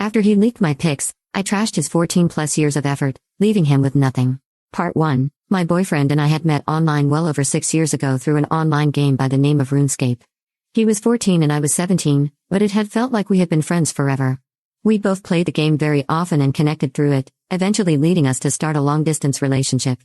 After he leaked my pics, I trashed his 14+ years of effort, leaving him with nothing. Part 1. My boyfriend and I had met online well over 6 years ago through an online game by the name of RuneScape. He was 14 and I was 17, but it had felt like we had been friends forever. We both played the game very often and connected through it, eventually leading us to start a long-distance relationship.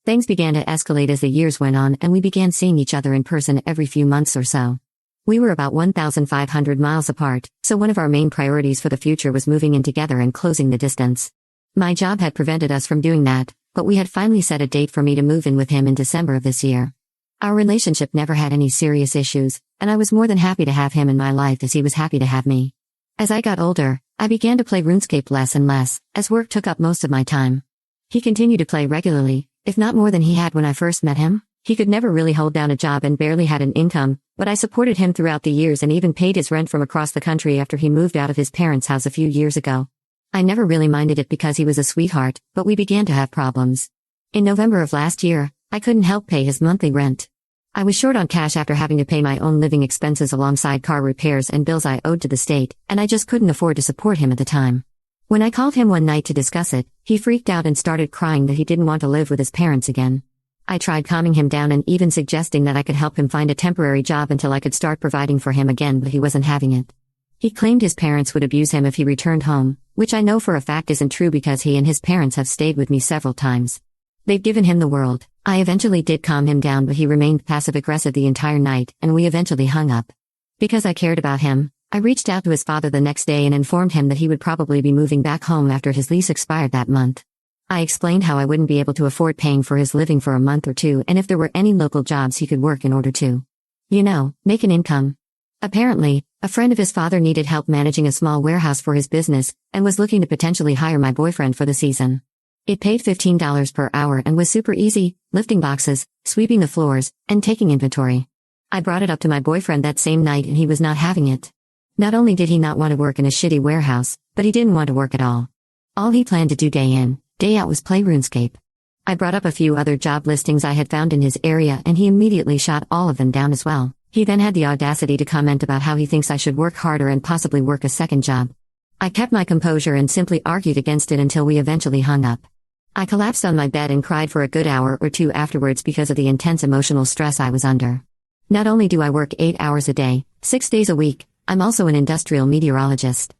Things began to escalate as the years went on and we began seeing each other in person every few months or so. We were about 1,500 miles apart, so one of our main priorities for the future was moving in together and closing the distance. My job had prevented us from doing that, but we had finally set a date for me to move in with him in December of this year. Our relationship never had any serious issues, and I was more than happy to have him in my life as he was happy to have me. As I got older, I began to play RuneScape less and less, as work took up most of my time. He continued to play regularly, if not more than he had when I first met him. He could never really hold down a job and barely had an income, but I supported him throughout the years and even paid his rent from across the country after he moved out of his parents' house a few years ago. I never really minded it because he was a sweetheart, but we began to have problems. In November of last year, I couldn't help pay his monthly rent. I was short on cash after having to pay my own living expenses alongside car repairs and bills I owed to the state, and I just couldn't afford to support him at the time. When I called him one night to discuss it, he freaked out and started crying that he didn't want to live with his parents again. I tried calming him down and even suggesting that I could help him find a temporary job until I could start providing for him again, but he wasn't having it. He claimed his parents would abuse him if he returned home, which I know for a fact isn't true because he and his parents have stayed with me several times. They've given him the world. I eventually did calm him down, but he remained passive-aggressive the entire night, and we eventually hung up. Because I cared about him, I reached out to his father the next day and informed him that he would probably be moving back home after his lease expired that month. I explained how I wouldn't be able to afford paying for his living for a month or two and if there were any local jobs he could work in order to, make an income. Apparently, a friend of his father needed help managing a small warehouse for his business and was looking to potentially hire my boyfriend for the season. It paid $15 per hour and was super easy, lifting boxes, sweeping the floors, and taking inventory. I brought it up to my boyfriend that same night and he was not having it. Not only did he not want to work in a shitty warehouse, but he didn't want to work at all. All he planned to do day in, day out was play RuneScape. I brought up a few other job listings I had found in his area and he immediately shot all of them down as well. He then had the audacity to comment about how he thinks I should work harder and possibly work a second job. I kept my composure and simply argued against it until we eventually hung up. I collapsed on my bed and cried for a good hour or two afterwards because of the intense emotional stress I was under. Not only do I work 8 hours a day, 6 days a week, I'm also an industrial meteorologist.